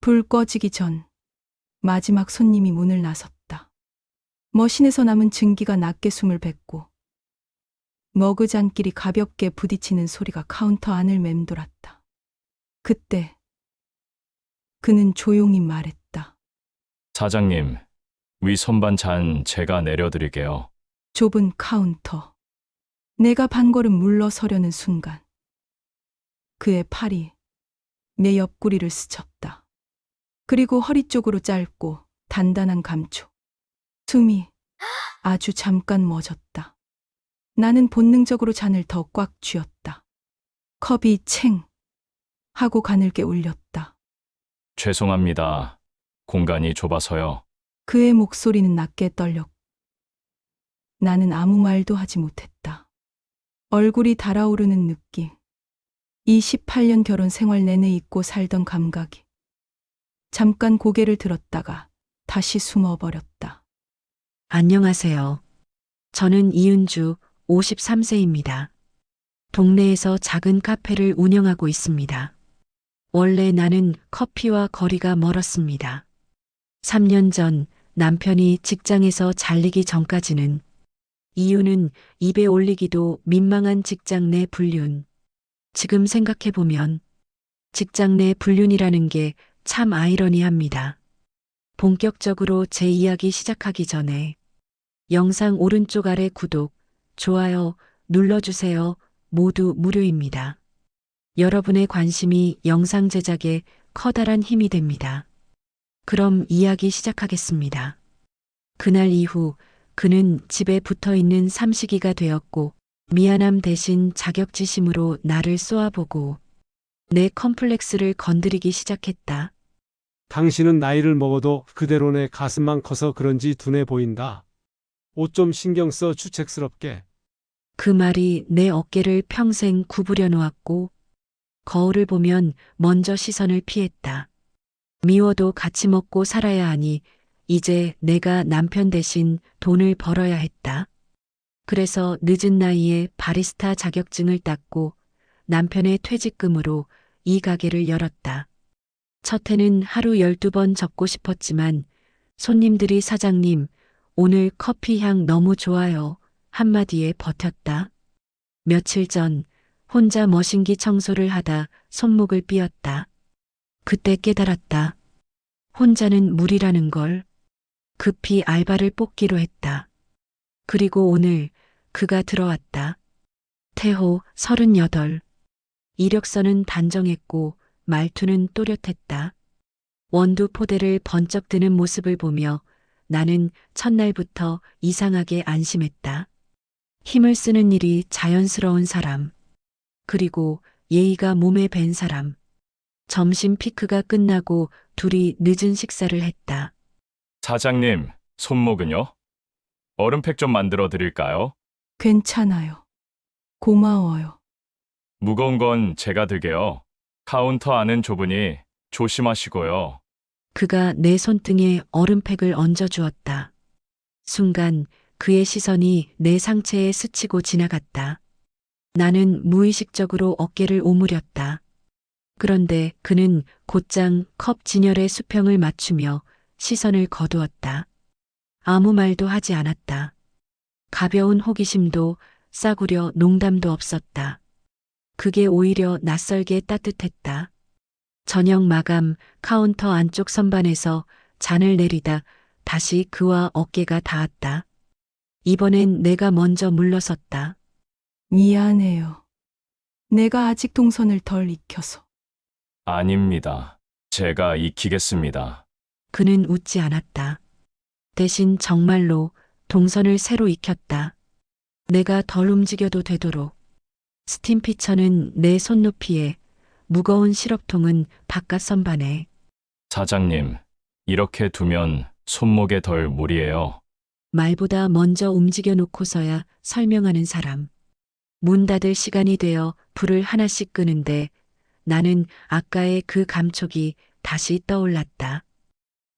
불 꺼지기 전 마지막 손님이 문을 나섰다. 머신에서 남은 증기가 낮게 숨을 뱉고 머그잔끼리 가볍게 부딪히는 소리가 카운터 안을 맴돌았다. 그때 그는 조용히 말했다. 사장님, 위 선반 잔 제가 내려드릴게요. 좁은 카운터. 내가 반걸음 물러서려는 순간 그의 팔이 내 옆구리를 스쳤다. 그리고 허리 쪽으로 짧고 단단한 감촉. 숨이 아주 잠깐 멎었다. 나는 본능적으로 잔을 더 꽉 쥐었다. 컵이 챙 하고 가늘게 울렸다. 죄송합니다. 공간이 좁아서요. 그의 목소리는 낮게 떨렸고 나는 아무 말도 하지 못했다. 얼굴이 달아오르는 느낌. 28년 결혼 생활 내내 잊고 살던 감각이 잠깐 고개를 들었다가 다시 숨어버렸다. 안녕하세요. 저는 이은주 53세입니다. 동네에서 작은 카페를 운영하고 있습니다. 원래 나는 커피와 거리가 멀었습니다. 3년 전 남편이 직장에서 잘리기 전까지는 이유는 입에 올리기도 민망한 직장 내 불륜. 지금 생각해보면 직장 내 불륜이라는 게 참 아이러니합니다. 본격적으로 제 이야기 시작하기 전에 영상 오른쪽 아래 구독, 좋아요 눌러주세요. 모두 무료입니다. 여러분의 관심이 영상 제작에 커다란 힘이 됩니다. 그럼 이야기 시작하겠습니다. 그날 이후 그는 집에 붙어 있는 삼식이가 되었고 미안함 대신 자격지심으로 나를 쏘아보고 내 컴플렉스를 건드리기 시작했다. 당신은 나이를 먹어도 그대로 내 가슴만 커서 그런지 둔해 보인다. 옷 좀 신경 써 주책스럽게. 그 말이 내 어깨를 평생 구부려 놓았고 거울을 보면 먼저 시선을 피했다. 미워도 같이 먹고 살아야 하니 이제 내가 남편 대신 돈을 벌어야 했다. 그래서 늦은 나이에 바리스타 자격증을 땄고 남편의 퇴직금으로 이 가게를 열었다. 첫 해는 하루 12번 접고 싶었지만 손님들이 사장님, 오늘 커피 향 너무 좋아요. 한마디에 버텼다. 며칠 전 혼자 머신기 청소를 하다 손목을 삐었다. 그때 깨달았다. 혼자는 무리라는 걸. 급히 알바를 뽑기로 했다. 그리고 오늘 그가 들어왔다. 태호 38. 이력서는 단정했고 말투는 또렷했다. 원두 포대를 번쩍 드는 모습을 보며 나는 첫날부터 이상하게 안심했다. 힘을 쓰는 일이 자연스러운 사람. 그리고 예의가 몸에 밴 사람. 점심 피크가 끝나고 둘이 늦은 식사를 했다. 사장님, 손목은요? 얼음팩 좀 만들어 드릴까요? 괜찮아요. 고마워요. 무거운 건 제가 들게요. 카운터 안은 좁으니 조심하시고요. 그가 내 손등에 얼음팩을 얹어 주었다. 순간 그의 시선이 내 상체에 스치고 지나갔다. 나는 무의식적으로 어깨를 오므렸다. 그런데 그는 곧장 컵 진열의 수평을 맞추며 시선을 거두었다. 아무 말도 하지 않았다. 가벼운 호기심도 싸구려 농담도 없었다. 그게 오히려 낯설게 따뜻했다. 저녁 마감 카운터 안쪽 선반에서 잔을 내리다 다시 그와 어깨가 닿았다. 이번엔 내가 먼저 물러섰다. 미안해요. 내가 아직 동선을 덜 익혀서. 아닙니다. 제가 익히겠습니다. 그는 웃지 않았다. 대신 정말로 동선을 새로 익혔다. 내가 덜 움직여도 되도록. 스팀 피처는 내 손높이에, 무거운 시럽통은 바깥 선반에. 사장님, 이렇게 두면 손목에 덜 무리해요. 말보다 먼저 움직여 놓고서야 설명하는 사람. 문 닫을 시간이 되어 불을 하나씩 끄는데 나는 아까의 그 감촉이 다시 떠올랐다.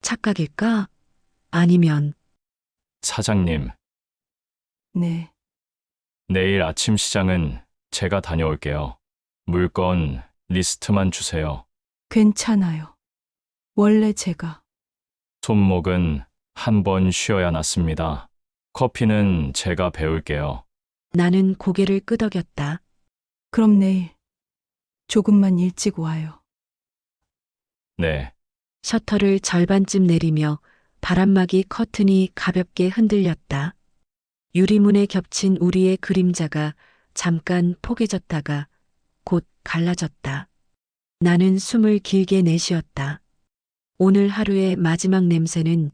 착각일까? 아니면 사장님, 네. 내일 아침 시장은 제가 다녀올게요. 물건 리스트만 주세요. 괜찮아요. 원래 제가 손목은 한 번 쉬어야 낫습니다. 커피는 제가 배울게요. 나는 고개를 끄덕였다. 그럼 내일 조금만 일찍 와요. 네, 셔터를 절반쯤 내리며 바람막이 커튼이 가볍게 흔들렸다. 유리문에 겹친 우리의 그림자가 잠깐 포개졌다가 곧 갈라졌다. 나는 숨을 길게 내쉬었다. 오늘 하루의 마지막 냄새는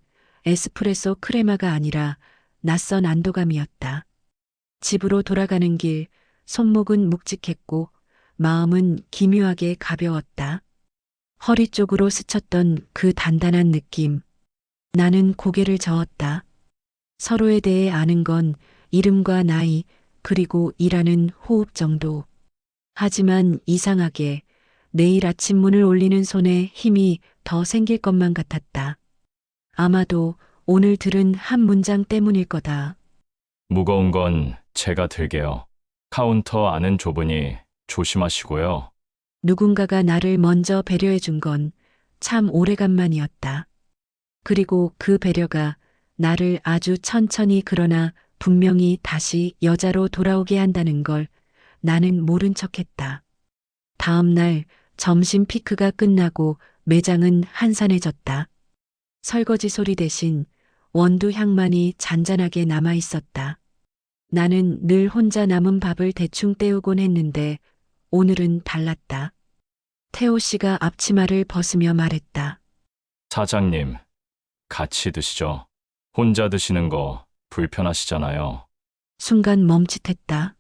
에스프레소 크레마가 아니라 낯선 안도감이었다. 집으로 돌아가는 길, 손목은 묵직했고 마음은 기묘하게 가벼웠다. 허리 쪽으로 스쳤던 그 단단한 느낌. 나는 고개를 저었다. 서로에 대해 아는 건 이름과 나이, 그리고 일하는 호흡 정도. 하지만 이상하게 내일 아침 문을 올리는 손에 힘이 더 생길 것만 같았다. 아마도 오늘 들은 한 문장 때문일 거다. 무거운 건 제가 들게요. 카운터 안은 좁으니 조심하시고요. 누군가가 나를 먼저 배려해 준 건 참 오래간만이었다. 그리고 그 배려가 나를 아주 천천히 그러나 분명히 다시 여자로 돌아오게 한다는 걸 나는 모른 척했다. 다음 날 점심 피크가 끝나고 매장은 한산해졌다. 설거지 소리 대신 원두 향만이 잔잔하게 남아 있었다. 나는 늘 혼자 남은 밥을 대충 때우곤 했는데 오늘은 달랐다. 태호 씨가 앞치마를 벗으며 말했다. 사장님, 같이 드시죠. 혼자 드시는 거 불편하시잖아요. 순간 멈칫했다.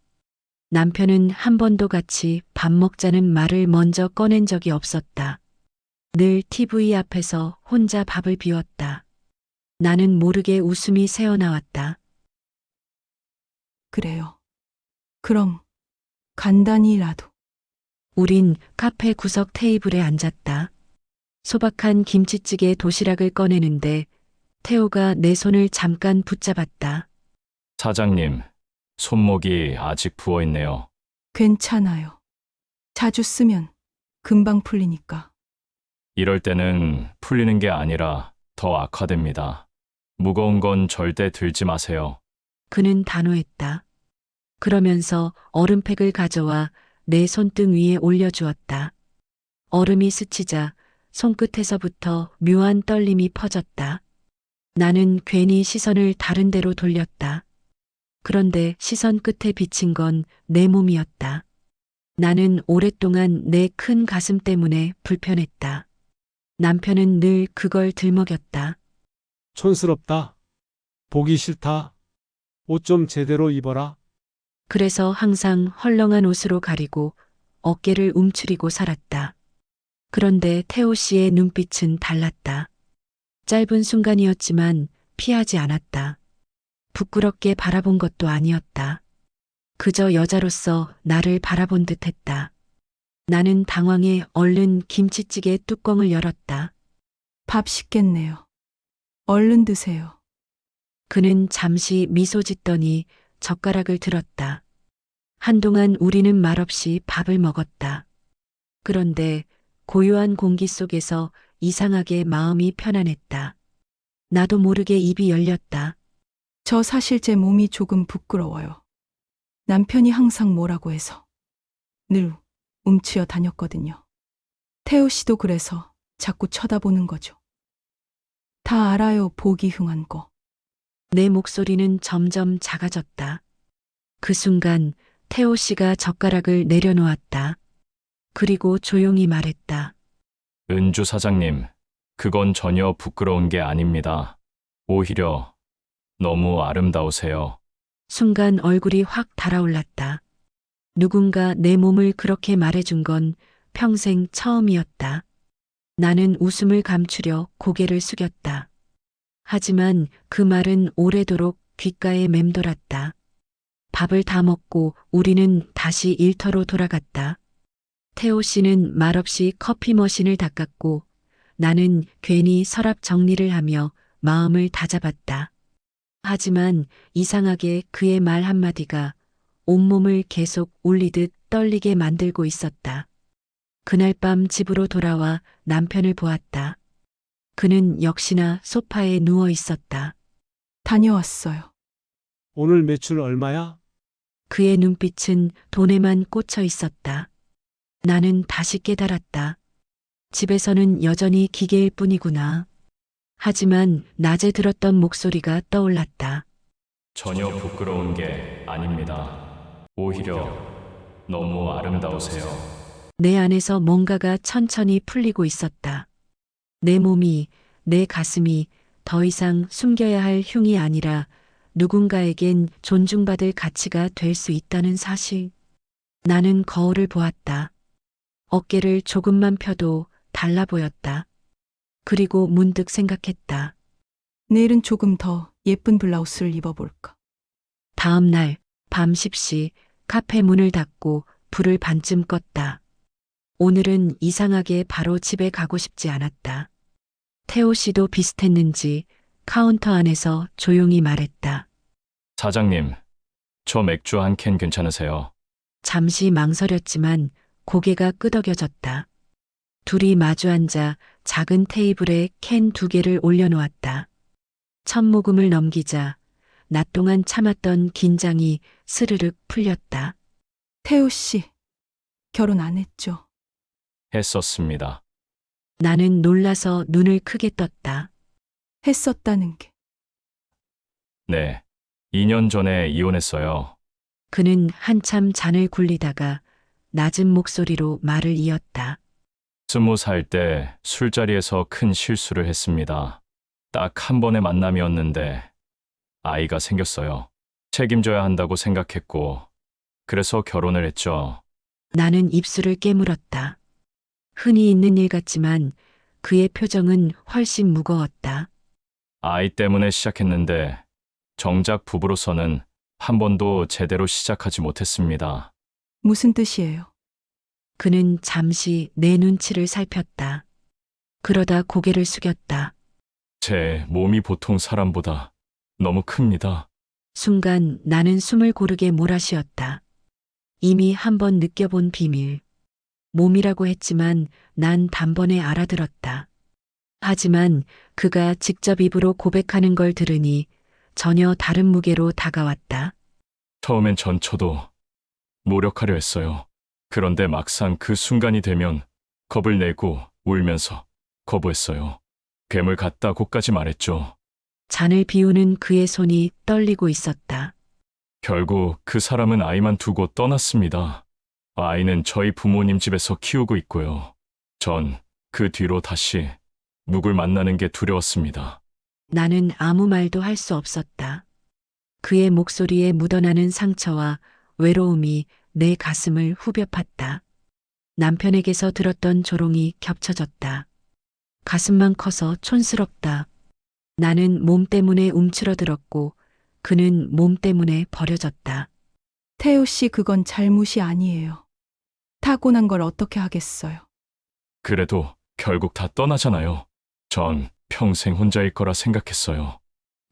남편은 한 번도 같이 밥 먹자는 말을 먼저 꺼낸 적이 없었다. 늘 TV 앞에서 혼자 밥을 비웠다. 나는 모르게 웃음이 새어나왔다. 그래요. 그럼 간단히라도. 우린 카페 구석 테이블에 앉았다. 소박한 김치찌개 도시락을 꺼내는데 태호가 내 손을 잠깐 붙잡았다. 사장님, 손목이 아직 부어 있네요. 괜찮아요. 자주 쓰면 금방 풀리니까. 이럴 때는 풀리는 게 아니라 더 악화됩니다. 무거운 건 절대 들지 마세요. 그는 단호했다. 그러면서 얼음팩을 가져와 내 손등 위에 올려주었다. 얼음이 스치자 손끝에서부터 묘한 떨림이 퍼졌다. 나는 괜히 시선을 다른 데로 돌렸다. 그런데 시선 끝에 비친 건 내 몸이었다. 나는 오랫동안 내 큰 가슴 때문에 불편했다. 남편은 늘 그걸 들먹였다. 촌스럽다. 보기 싫다. 옷 좀 제대로 입어라. 그래서 항상 헐렁한 옷으로 가리고 어깨를 움츠리고 살았다. 그런데 태호 씨의 눈빛은 달랐다. 짧은 순간이었지만 피하지 않았다. 부끄럽게 바라본 것도 아니었다. 그저 여자로서 나를 바라본 듯 했다. 나는 당황해 얼른 김치찌개 뚜껑을 열었다. 밥 식겠네요. 얼른 드세요. 그는 잠시 미소 짓더니 젓가락을 들었다. 한동안 우리는 말없이 밥을 먹었다. 그런데 고요한 공기 속에서 이상하게 마음이 편안했다. 나도 모르게 입이 열렸다. 저 사실 제 몸이 조금 부끄러워요. 남편이 항상 뭐라고 해서 늘 움츠여 다녔거든요. 태호 씨도 그래서 자꾸 쳐다보는 거죠. 다 알아요, 보기 흉한 거. 내 목소리는 점점 작아졌다. 그 순간 태호 씨가 젓가락을 내려놓았다. 그리고 조용히 말했다. 은주 사장님, 그건 전혀 부끄러운 게 아닙니다. 오히려 너무 아름다우세요. 순간 얼굴이 확 달아올랐다. 누군가 내 몸을 그렇게 말해준 건 평생 처음이었다. 나는 웃음을 감추려 고개를 숙였다. 하지만 그 말은 오래도록 귓가에 맴돌았다. 밥을 다 먹고 우리는 다시 일터로 돌아갔다. 태호 씨는 말없이 커피 머신을 닦았고 나는 괜히 서랍 정리를 하며 마음을 다잡았다. 하지만 이상하게 그의 말 한마디가 온몸을 계속 울리듯 떨리게 만들고 있었다. 그날 밤 집으로 돌아와 남편을 보았다. 그는 역시나 소파에 누워 있었다. 다녀왔어요. 오늘 매출 얼마야? 그의 눈빛은 돈에만 꽂혀 있었다. 나는 다시 깨달았다. 집에서는 여전히 기계일 뿐이구나. 하지만 낮에 들었던 목소리가 떠올랐다. 전혀 부끄러운 게 아닙니다. 오히려 너무 아름다우세요. 내 안에서 뭔가가 천천히 풀리고 있었다. 내 몸이, 내 가슴이 더 이상 숨겨야 할 흉이 아니라 누군가에겐 존중받을 가치가 될 수 있다는 사실. 나는 거울을 보았다. 어깨를 조금만 펴도 달라 보였다. 그리고 문득 생각했다. 내일은 조금 더 예쁜 블라우스를 입어볼까? 다음 날 밤 10시 카페 문을 닫고 불을 반쯤 껐다. 오늘은 이상하게 바로 집에 가고 싶지 않았다. 태호 씨도 비슷했는지 카운터 안에서 조용히 말했다. 사장님, 저 맥주 한 캔 괜찮으세요? 잠시 망설였지만 고개가 끄덕여졌다. 둘이 마주 앉아 작은 테이블에 캔 2개를 올려놓았다. 첫 모금을 넘기자 낮 동안 참았던 긴장이 스르륵 풀렸다. 태우 씨, 결혼 안 했죠? 했었습니다. 나는 놀라서 눈을 크게 떴다. 했었다는 게. 네. 2년 전에 이혼했어요. 그는 한참 잔을 굴리다가 낮은 목소리로 말을 이었다. 20살 때 술자리에서 큰 실수를 했습니다. 딱 한 번의 만남이었는데 아이가 생겼어요. 책임져야 한다고 생각했고 그래서 결혼을 했죠. 나는 입술을 깨물었다. 흔히 있는 일 같지만 그의 표정은 훨씬 무거웠다. 아이 때문에 시작했는데 정작 부부로서는 한 번도 제대로 시작하지 못했습니다. 무슨 뜻이에요? 그는 잠시 내 눈치를 살폈다. 그러다 고개를 숙였다. 제 몸이 보통 사람보다 너무 큽니다. 순간 나는 숨을 고르게 몰아쉬었다. 이미 한 번 느껴본 비밀. 몸이라고 했지만 난 단번에 알아들었다. 하지만 그가 직접 입으로 고백하는 걸 들으니 전혀 다른 무게로 다가왔다. 처음엔 전쳐도 노력하려 했어요. 그런데 막상 그 순간이 되면 겁을 내고 울면서 거부했어요. 괴물 같다고까지 말했죠. 잔을 비우는 그의 손이 떨리고 있었다. 결국 그 사람은 아이만 두고 떠났습니다. 아이는 저희 부모님 집에서 키우고 있고요. 전 그 뒤로 다시 누굴 만나는 게 두려웠습니다. 나는 아무 말도 할 수 없었다. 그의 목소리에 묻어나는 상처와 외로움이 내 가슴을 후벼 팠다. 남편에게서 들었던 조롱이 겹쳐졌다. 가슴만 커서 촌스럽다. 나는 몸 때문에 움츠러들었고 그는 몸 때문에 버려졌다. 태우 씨, 그건 잘못이 아니에요. 타고난 걸 어떻게 하겠어요? 그래도 결국 다 떠나잖아요. 전 평생 혼자일 거라 생각했어요.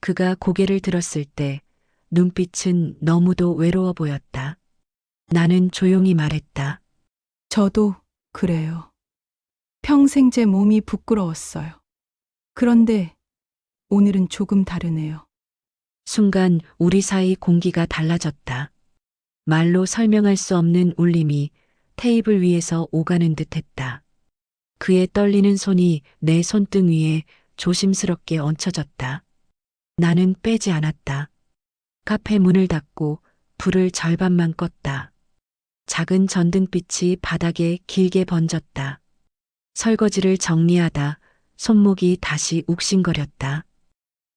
그가 고개를 들었을 때 눈빛은 너무도 외로워 보였다. 나는 조용히 말했다. 저도 그래요. 평생 제 몸이 부끄러웠어요. 그런데 오늘은 조금 다르네요. 순간 우리 사이 공기가 달라졌다. 말로 설명할 수 없는 울림이 테이블 위에서 오가는 듯했다. 그의 떨리는 손이 내 손등 위에 조심스럽게 얹혀졌다. 나는 빼지 않았다. 카페 문을 닫고 불을 절반만 껐다. 작은 전등빛이 바닥에 길게 번졌다. 설거지를 정리하다 손목이 다시 욱신거렸다.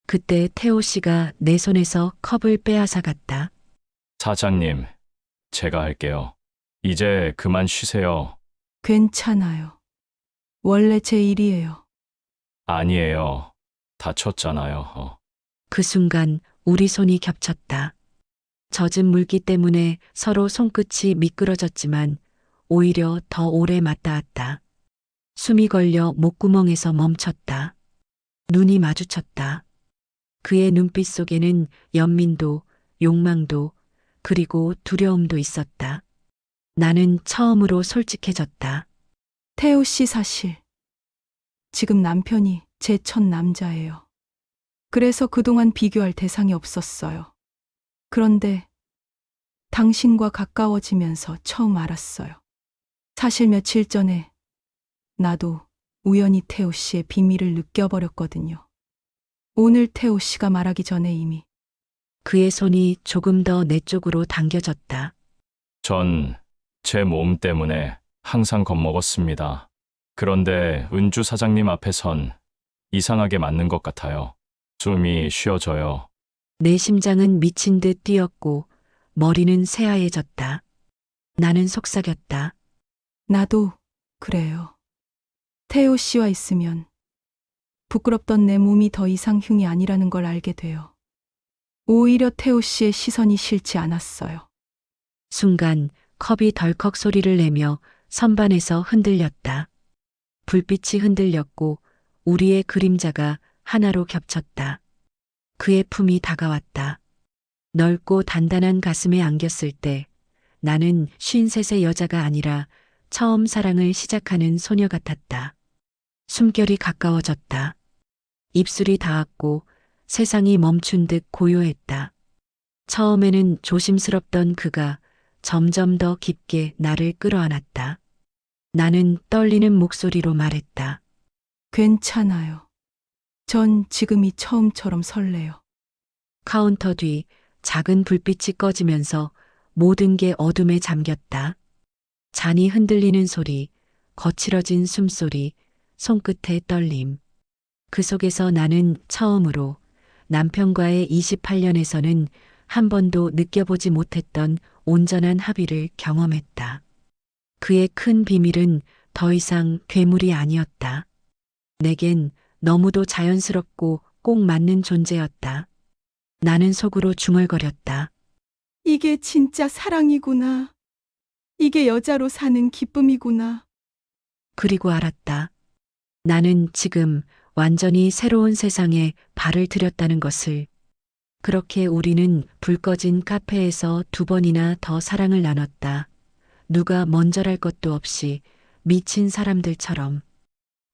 그때 태호 씨가 내 손에서 컵을 빼앗아 갔다. 사장님, 제가 할게요. 이제 그만 쉬세요. 괜찮아요. 원래 제 일이에요. 아니에요. 다쳤잖아요. 그 순간 우리 손이 겹쳤다. 젖은 물기 때문에 서로 손끝이 미끄러졌지만 오히려 더 오래 맞닿았다. 숨이 걸려 목구멍에서 멈췄다. 눈이 마주쳤다. 그의 눈빛 속에는 연민도, 욕망도, 그리고 두려움도 있었다. 나는 처음으로 솔직해졌다. 태우 씨, 사실 지금 남편이 제 첫 남자예요. 그래서 그동안 비교할 대상이 없었어요. 그런데 당신과 가까워지면서 처음 알았어요. 사실 며칠 전에 나도 우연히 태호 씨의 비밀을 느껴버렸거든요. 오늘 태호 씨가 말하기 전에 이미. 그의 손이 조금 더 내 쪽으로 당겨졌다. 전 제 몸 때문에 항상 겁먹었습니다. 그런데 은주 사장님 앞에선 이상하게 맞는 것 같아요. 숨이 쉬어져요. 내 심장은 미친 듯 뛰었고 머리는 새하얘졌다. 나는 속삭였다. 나도 그래요. 태호 씨와 있으면 부끄럽던 내 몸이 더 이상 흉이 아니라는 걸 알게 돼요. 오히려 태호 씨의 시선이 싫지 않았어요. 순간 컵이 덜컥 소리를 내며 선반에서 흔들렸다. 불빛이 흔들렸고 우리의 그림자가 하나로 겹쳤다. 그의 품이 다가왔다. 넓고 단단한 가슴에 안겼을 때 나는 53의 여자가 아니라 처음 사랑을 시작하는 소녀 같았다. 숨결이 가까워졌다. 입술이 닿았고 세상이 멈춘 듯 고요했다. 처음에는 조심스럽던 그가 점점 더 깊게 나를 끌어안았다. 나는 떨리는 목소리로 말했다. 괜찮아요. 전 지금이 처음처럼 설레요. 카운터 뒤 작은 불빛이 꺼지면서 모든 게 어둠에 잠겼다. 잔이 흔들리는 소리, 거칠어진 숨소리, 손끝의 떨림. 그 속에서 나는 처음으로 남편과의 28년에서는 한 번도 느껴보지 못했던 온전한 합의를 경험했다. 그의 큰 비밀은 더 이상 괴물이 아니었다. 내겐 너무도 자연스럽고 꼭 맞는 존재였다. 나는 속으로 중얼거렸다. 이게 진짜 사랑이구나. 이게 여자로 사는 기쁨이구나. 그리고 알았다. 나는 지금 완전히 새로운 세상에 발을 들였다는 것을. 그렇게 우리는 불 꺼진 카페에서 2번이나 더 사랑을 나눴다. 누가 먼저랄 것도 없이 미친 사람들처럼.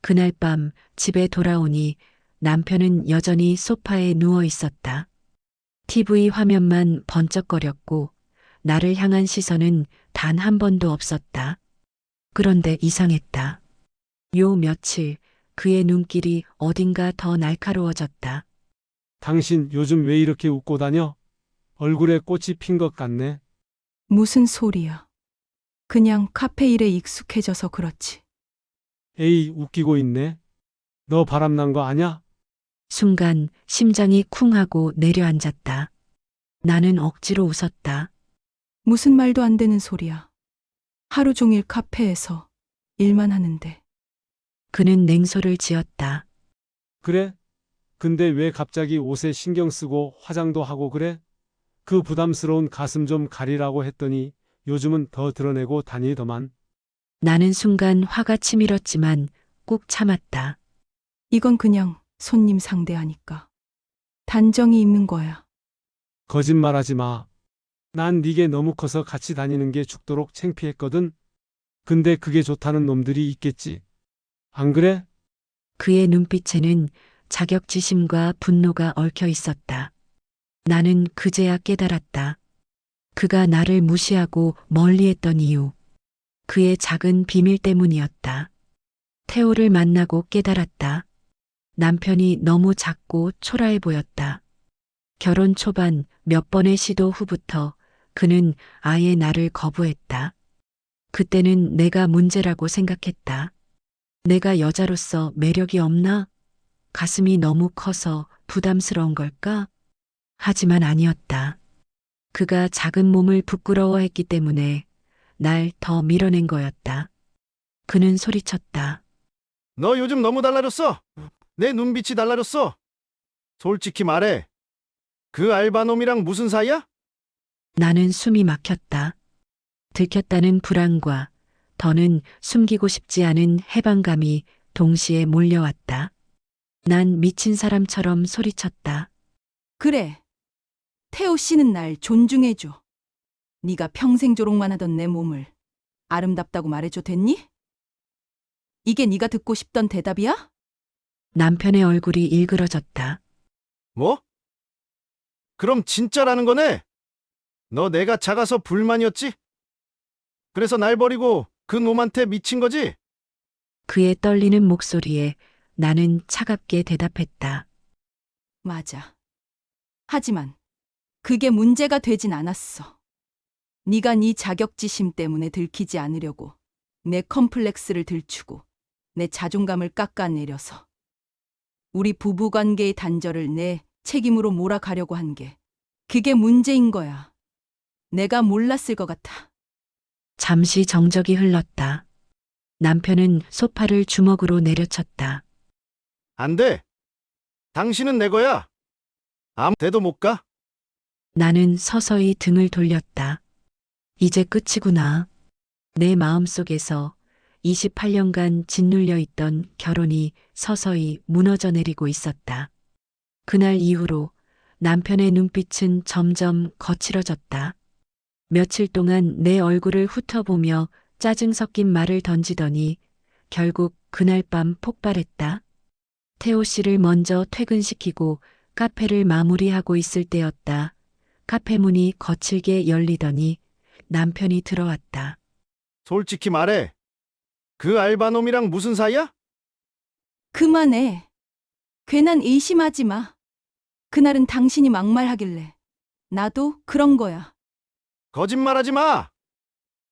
그날 밤 집에 돌아오니 남편은 여전히 소파에 누워 있었다. TV 화면만 번쩍거렸고 나를 향한 시선은 단 한 번도 없었다. 그런데 이상했다. 요 며칠 그의 눈길이 어딘가 더 날카로워졌다. 당신 요즘 왜 이렇게 웃고 다녀? 얼굴에 꽃이 핀 것 같네. 무슨 소리야. 그냥 카페 일에 익숙해져서 그렇지. 에이, 웃기고 있네. 너 바람난 거 아냐? 순간 심장이 쿵 하고 내려앉았다. 나는 억지로 웃었다. 무슨 말도 안 되는 소리야. 하루 종일 카페에서 일만 하는데. 그는 냉소를 지었다. 그래? 근데 왜 갑자기 옷에 신경 쓰고 화장도 하고 그래? 그 부담스러운 가슴 좀 가리라고 했더니 요즘은 더 드러내고 다니더만. 나는 순간 화가 치밀었지만 꾹 참았다. 이건 그냥 손님 상대하니까. 단정이 있는 거야. 거짓말하지 마. 난 네게 너무 커서 같이 다니는 게 죽도록 창피했거든. 근데 그게 좋다는 놈들이 있겠지. 안 그래? 그의 눈빛에는 자격지심과 분노가 얽혀 있었다. 나는 그제야 깨달았다. 그가 나를 무시하고 멀리했던 이유. 그의 작은 비밀 때문이었다. 태호를 만나고 깨달았다. 남편이 너무 작고 초라해 보였다. 결혼 초반 몇 번의 시도 후부터 그는 아예 나를 거부했다. 그때는 내가 문제라고 생각했다. 내가 여자로서 매력이 없나? 가슴이 너무 커서 부담스러운 걸까? 하지만 아니었다. 그가 작은 몸을 부끄러워했기 때문에 날 더 밀어낸 거였다. 그는 소리쳤다. 너 요즘 너무 달라졌어. 내 눈빛이 달라졌어. 솔직히 말해. 그 알바놈이랑 무슨 사이야? 나는 숨이 막혔다. 들켰다는 불안과 더는 숨기고 싶지 않은 해방감이 동시에 몰려왔다. 난 미친 사람처럼 소리쳤다. 그래. 태호 씨는 날 존중해줘. 네가 평생 조롱만 하던 내 몸을 아름답다고 말해줘 됐니? 이게 네가 듣고 싶던 대답이야? 남편의 얼굴이 일그러졌다. 뭐? 그럼 진짜라는 거네? 너 내가 작아서 불만이었지? 그래서 날 버리고 그 놈한테 미친 거지? 그의 떨리는 목소리에 나는 차갑게 대답했다. 맞아. 하지만 그게 문제가 되진 않았어. 네가 네 자격지심 때문에 들키지 않으려고 내 컴플렉스를 들추고 내 자존감을 깎아내려서 우리 부부관계의 단절을 내 책임으로 몰아가려고 한 게 그게 문제인 거야. 내가 몰랐을 것 같아. 잠시 정적이 흘렀다. 남편은 소파를 주먹으로 내려쳤다. 안 돼. 당신은 내 거야. 아무 데도 못 가. 나는 서서히 등을 돌렸다. 이제 끝이구나. 내 마음속에서 28년간 짓눌려 있던 결혼이 서서히 무너져 내리고 있었다. 그날 이후로 남편의 눈빛은 점점 거칠어졌다. 며칠 동안 내 얼굴을 훑어보며 짜증 섞인 말을 던지더니 결국 그날 밤 폭발했다. 태호 씨를 먼저 퇴근시키고 카페를 마무리하고 있을 때였다. 카페 문이 거칠게 열리더니 남편이 들어왔다. 솔직히 말해. 그 알바놈이랑 무슨 사이야? 그만해. 괜한 의심하지 마. 그날은 당신이 막말하길래 나도 그런 거야. 거짓말하지 마.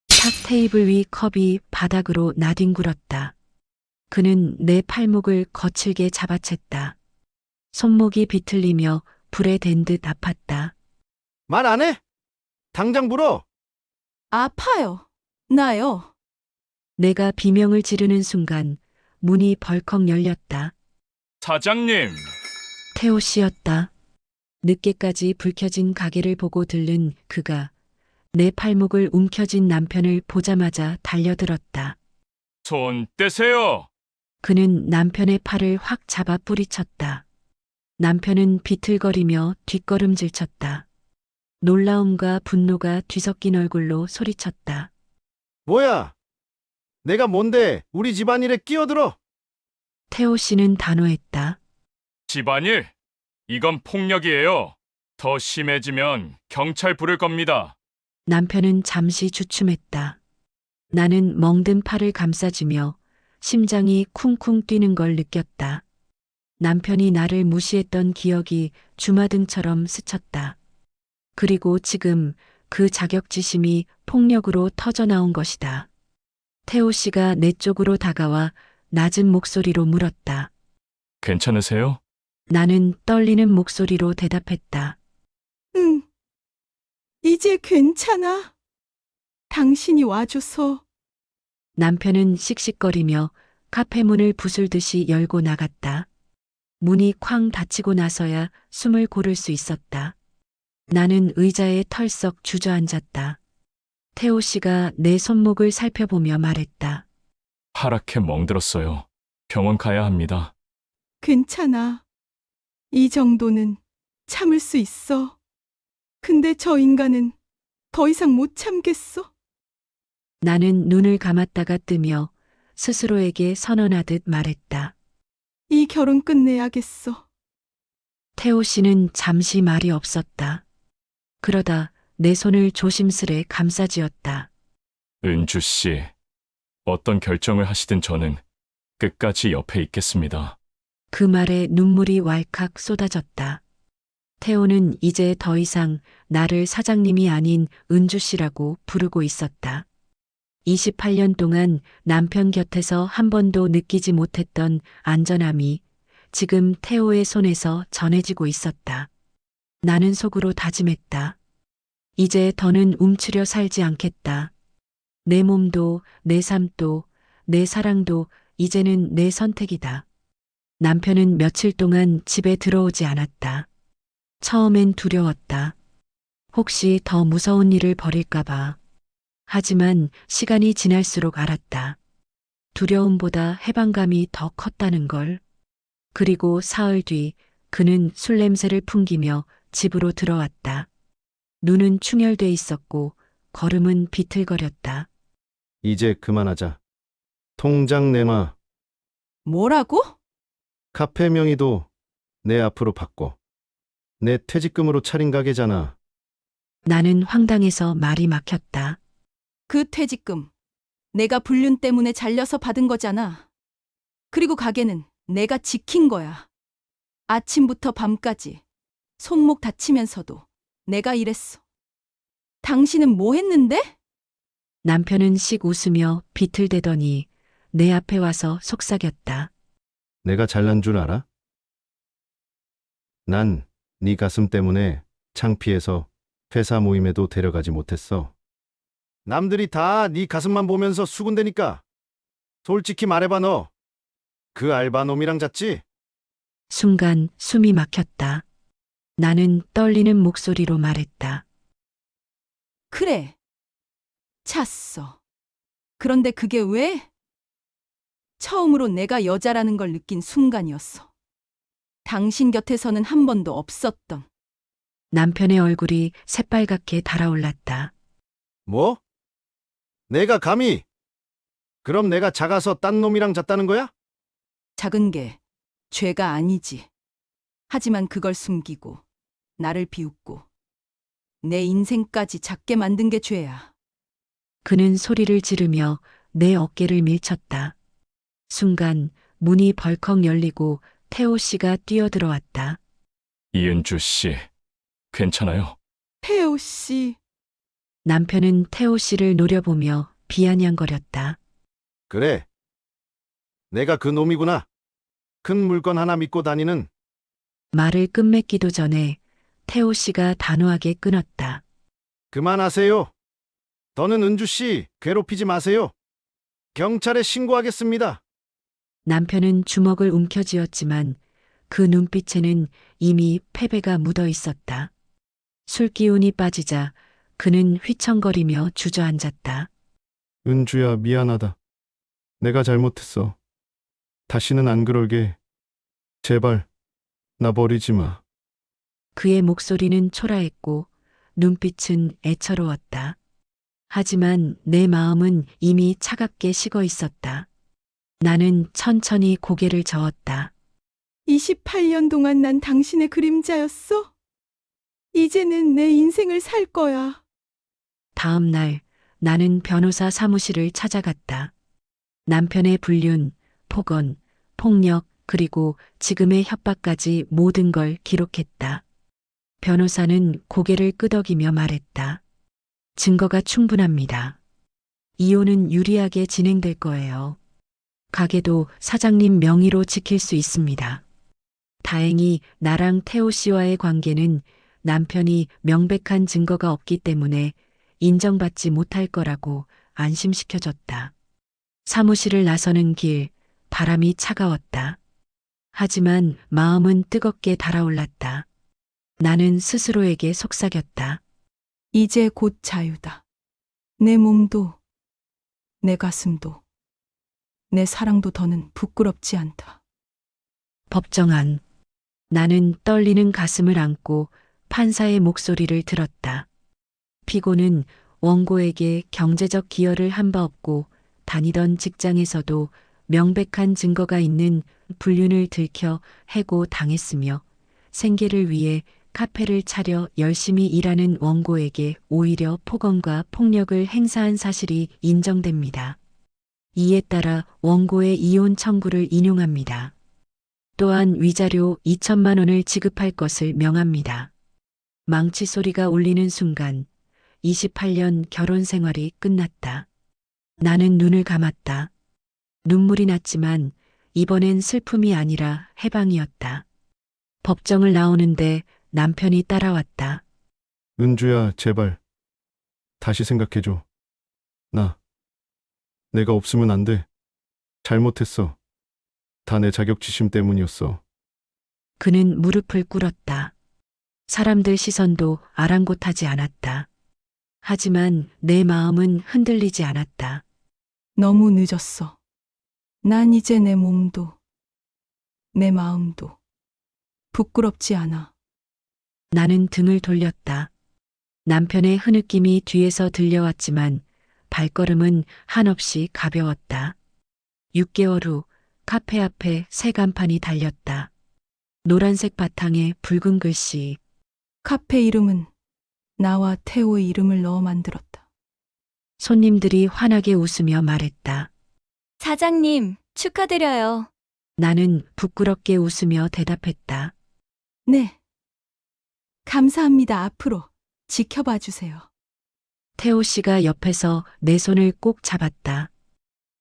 탁 테이블 위 컵이 바닥으로 나뒹굴었다. 그는 내 팔목을 거칠게 잡아챘다. 손목이 비틀리며 불에 댄 듯 아팠다. 말 안 해? 당장 불어. 아파요. 나요. 내가 비명을 지르는 순간 문이 벌컥 열렸다. 사장님! 태호 씨였다. 늦게까지 불 켜진 가게를 보고 들른 그가 내 팔목을 움켜쥔 남편을 보자마자 달려들었다. 손 떼세요! 그는 남편의 팔을 확 잡아 뿌리쳤다. 남편은 비틀거리며 뒷걸음질 쳤다. 놀라움과 분노가 뒤섞인 얼굴로 소리쳤다. 뭐야? 내가 뭔데 우리 집안일에 끼어들어? 태호 씨는 단호했다. 집안일? 이건 폭력이에요. 더 심해지면 경찰 부를 겁니다. 남편은 잠시 주춤했다. 나는 멍든 팔을 감싸주며 심장이 쿵쿵 뛰는 걸 느꼈다. 남편이 나를 무시했던 기억이 주마등처럼 스쳤다. 그리고 지금 그 자격지심이 폭력으로 터져나온 것이다. 태호 씨가 내 쪽으로 다가와 낮은 목소리로 물었다. 괜찮으세요? 나는 떨리는 목소리로 대답했다. 응. 이제 괜찮아. 당신이 와줘서. 남편은 씩씩거리며 카페 문을 부술듯이 열고 나갔다. 문이 쾅 닫히고 나서야 숨을 고를 수 있었다. 나는 의자에 털썩 주저앉았다. 태호 씨가 내 손목을 살펴보며 말했다. 하얗게 멍들었어요. 병원 가야 합니다. 괜찮아. 이 정도는 참을 수 있어. 근데 저 인간은 더 이상 못 참겠어. 나는 눈을 감았다가 뜨며 스스로에게 선언하듯 말했다. 이 결혼 끝내야겠어. 태호 씨는 잠시 말이 없었다. 그러다 내 손을 조심스레 감싸쥐었다. 은주 씨, 어떤 결정을 하시든 저는 끝까지 옆에 있겠습니다. 그 말에 눈물이 왈칵 쏟아졌다. 태호는 이제 더 이상 나를 사장님이 아닌 은주 씨라고 부르고 있었다. 28년 동안 남편 곁에서 한 번도 느끼지 못했던 안전함이 지금 태호의 손에서 전해지고 있었다. 나는 속으로 다짐했다. 이제 더는 움츠려 살지 않겠다. 내 몸도, 내 삶도, 내 사랑도 이제는 내 선택이다. 남편은 며칠 동안 집에 들어오지 않았다. 처음엔 두려웠다. 혹시 더 무서운 일을 벌일까봐. 하지만 시간이 지날수록 알았다. 두려움보다 해방감이 더 컸다는 걸. 그리고 사흘 뒤 그는 술 냄새를 풍기며 집으로 들어왔다. 눈은 충혈돼 있었고 걸음은 비틀거렸다. 이제 그만하자. 통장 내놔. 뭐라고? 카페 명의도 내 앞으로 바꿔. 내 퇴직금으로 차린 가게잖아. 나는 황당해서 말이 막혔다. 그 퇴직금 내가 불륜 때문에 잘려서 받은 거잖아. 그리고 가게는 내가 지킨 거야. 아침부터 밤까지 손목 다치면서도 내가 일했어. 당신은 뭐 했는데? 남편은 씩 웃으며 비틀대더니 내 앞에 와서 속삭였다. 내가 잘난 줄 알아? 난 네 가슴 때문에 창피해서 회사 모임에도 데려가지 못했어. 남들이 다 네 가슴만 보면서 수군대니까. 솔직히 말해봐 너. 그 알바놈이랑 잤지? 순간 숨이 막혔다. 나는 떨리는 목소리로 말했다. 그래. 찼어. 그런데 그게 왜? 처음으로 내가 여자라는 걸 느낀 순간이었어. 당신 곁에서는 한 번도 없었던. 남편의 얼굴이 새빨갛게 달아올랐다. 뭐? 내가 감히? 그럼 내가 작아서 딴 놈이랑 잤다는 거야? 작은 게 죄가 아니지. 하지만 그걸 숨기고 나를 비웃고 내 인생까지 작게 만든 게 죄야. 그는 소리를 지르며 내 어깨를 밀쳤다. 순간 문이 벌컥 열리고 태호 씨가 뛰어들어왔다. 이은주 씨, 괜찮아요? 태호 씨. 남편은 태호 씨를 노려보며 비아냥거렸다. 그래. 내가 그 놈이구나. 큰 물건 하나 믿고 다니는. 말을 끝맺기도 전에 태호 씨가 단호하게 끊었다. 그만하세요. 더는 은주 씨 괴롭히지 마세요. 경찰에 신고하겠습니다. 남편은 주먹을 움켜쥐었지만 그 눈빛에는 이미 패배가 묻어 있었다. 술기운이 빠지자 그는 휘청거리며 주저앉았다. 은주야, 미안하다. 내가 잘못했어. 다시는 안 그럴게. 제발, 나 버리지 마. 그의 목소리는 초라했고 눈빛은 애처로웠다. 하지만 내 마음은 이미 차갑게 식어 있었다. 나는 천천히 고개를 저었다. 28년 동안 난 당신의 그림자였어. 이제는 내 인생을 살 거야. 다음 날 나는 변호사 사무실을 찾아갔다. 남편의 불륜, 폭언, 폭력, 그리고 지금의 협박까지 모든 걸 기록했다. 변호사는 고개를 끄덕이며 말했다. 증거가 충분합니다. 이혼은 유리하게 진행될 거예요. 가게도 사장님 명의로 지킬 수 있습니다. 다행히 나랑 태호 씨와의 관계는 남편이 명백한 증거가 없기 때문에 인정받지 못할 거라고 안심시켜줬다. 사무실을 나서는 길, 바람이 차가웠다. 하지만 마음은 뜨겁게 달아올랐다. 나는 스스로에게 속삭였다. 이제 곧 자유다. 내 몸도, 내 가슴도, 내 사랑도 더는 부끄럽지 않다. 법정 안. 나는 떨리는 가슴을 안고 판사의 목소리를 들었다. 피고는 원고에게 경제적 기여를 한 바 없고 다니던 직장에서도 명백한 증거가 있는 불륜을 들켜 해고당했으며 생계를 위해 카페를 차려 열심히 일하는 원고에게 오히려 폭언과 폭력을 행사한 사실이 인정됩니다. 이에 따라 원고의 이혼 청구를 인용합니다. 또한 위자료 2천만 원을 지급할 것을 명합니다. 망치 소리가 울리는 순간 28년 결혼 생활이 끝났다. 나는 눈을 감았다. 눈물이 났지만 이번엔 슬픔이 아니라 해방이었다. 법정을 나오는데 남편이 따라왔다. 은주야, 제발. 다시 생각해줘. 내가 없으면 안 돼. 잘못했어. 다 내 자격지심 때문이었어. 그는 무릎을 꿇었다. 사람들 시선도 아랑곳하지 않았다. 하지만 내 마음은 흔들리지 않았다. 너무 늦었어. 난 이제 내 몸도, 내 마음도 부끄럽지 않아. 나는 등을 돌렸다. 남편의 흐느낌이 뒤에서 들려왔지만 발걸음은 한없이 가벼웠다. 6개월 후 카페 앞에 새 간판이 달렸다. 노란색 바탕에 붉은 글씨. 카페 이름은 나와 태호의 이름을 넣어 만들었다. 손님들이 환하게 웃으며 말했다. 사장님, 축하드려요. 나는 부끄럽게 웃으며 대답했다. 네. 감사합니다. 앞으로 지켜봐 주세요. 태호 씨가 옆에서 내 손을 꼭 잡았다.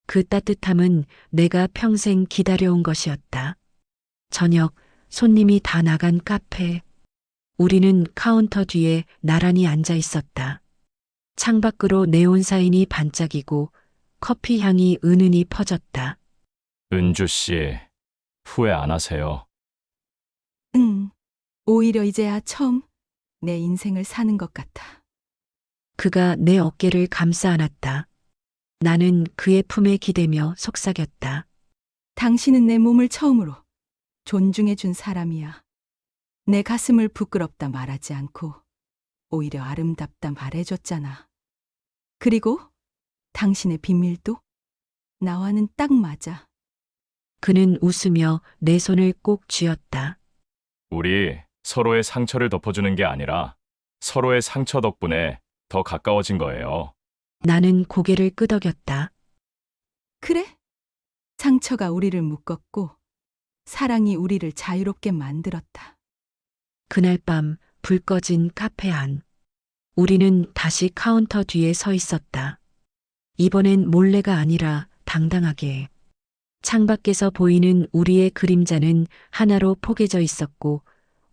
그 따뜻함은 내가 평생 기다려온 것이었다. 저녁, 손님이 다 나간 카페. 우리는 카운터 뒤에 나란히 앉아 있었다. 창밖으로 네온 사인이 반짝이고 커피 향이 은은히 퍼졌다. 은주 씨, 후회 안 하세요? 응. 오히려 이제야 처음 내 인생을 사는 것 같아. 그가 내 어깨를 감싸 안았다. 나는 그의 품에 기대며 속삭였다. 당신은 내 몸을 처음으로 존중해 준 사람이야. 내 가슴을 부끄럽다 말하지 않고 오히려 아름답다 말해줬잖아. 그리고 당신의 비밀도 나와는 딱 맞아. 그는 웃으며 내 손을 꼭 쥐었다. 우리 서로의 상처를 덮어주는 게 아니라 서로의 상처 덕분에 더 가까워진 거예요. 나는 고개를 끄덕였다. 그래? 상처가 우리를 묶었고 사랑이 우리를 자유롭게 만들었다. 그날 밤 불 꺼진 카페 안. 우리는 다시 카운터 뒤에 서 있었다. 이번엔 몰래가 아니라 당당하게. 창밖에서 보이는 우리의 그림자는 하나로 포개져 있었고,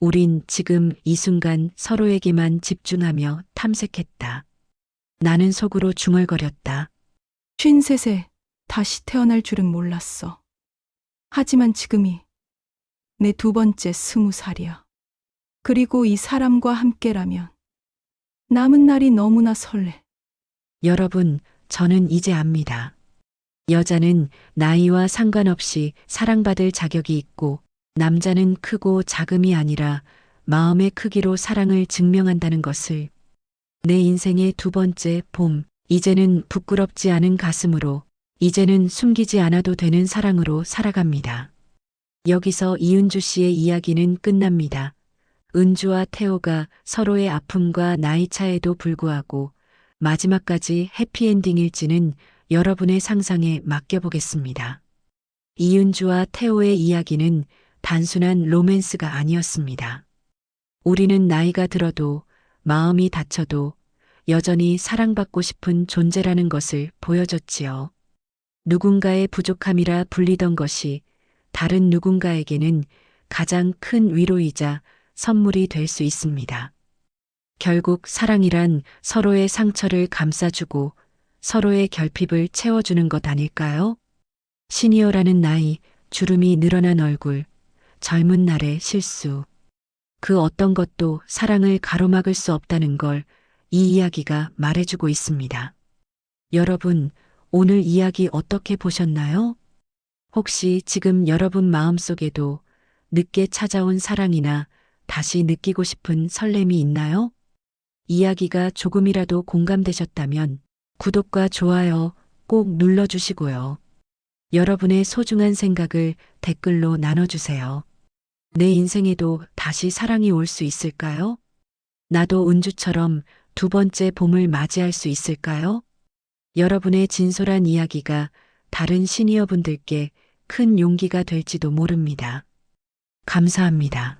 우린 지금 이 순간 서로에게만 집중하며 탐색했다. 나는 속으로 중얼거렸다. 53세 다시 태어날 줄은 몰랐어. 하지만 지금이 내 두 번째 20살이야. 그리고 이 사람과 함께라면 남은 날이 너무나 설레. 여러분, 저는 이제 압니다. 여자는 나이와 상관없이 사랑받을 자격이 있고, 남자는 크고 작음이 아니라 마음의 크기로 사랑을 증명한다는 것을. 내 인생의 두 번째 봄, 이제는 부끄럽지 않은 가슴으로, 이제는 숨기지 않아도 되는 사랑으로 살아갑니다. 여기서 이은주 씨의 이야기는 끝납니다. 은주와 태호가 서로의 아픔과 나이 차에도 불구하고 마지막까지 해피엔딩일지는 여러분의 상상에 맡겨보겠습니다. 이은주와 태호의 이야기는 단순한 로맨스가 아니었습니다. 우리는 나이가 들어도 마음이 다쳐도 여전히 사랑받고 싶은 존재라는 것을 보여줬지요. 누군가의 부족함이라 불리던 것이 다른 누군가에게는 가장 큰 위로이자 선물이 될 수 있습니다. 결국 사랑이란 서로의 상처를 감싸주고 서로의 결핍을 채워주는 것 아닐까요? 시니어라는 나이, 주름이 늘어난 얼굴, 젊은 날의 실수. 그 어떤 것도 사랑을 가로막을 수 없다는 걸 이 이야기가 말해주고 있습니다. 여러분, 오늘 이야기 어떻게 보셨나요? 혹시 지금 여러분 마음속에도 늦게 찾아온 사랑이나 다시 느끼고 싶은 설렘이 있나요? 이야기가 조금이라도 공감되셨다면 구독과 좋아요 꼭 눌러주시고요. 여러분의 소중한 생각을 댓글로 나눠주세요. 내 인생에도 다시 사랑이 올 수 있을까요? 나도 은주처럼 두 번째 봄을 맞이할 수 있을까요? 여러분의 진솔한 이야기가 다른 시니어분들께 큰 용기가 될지도 모릅니다. 감사합니다.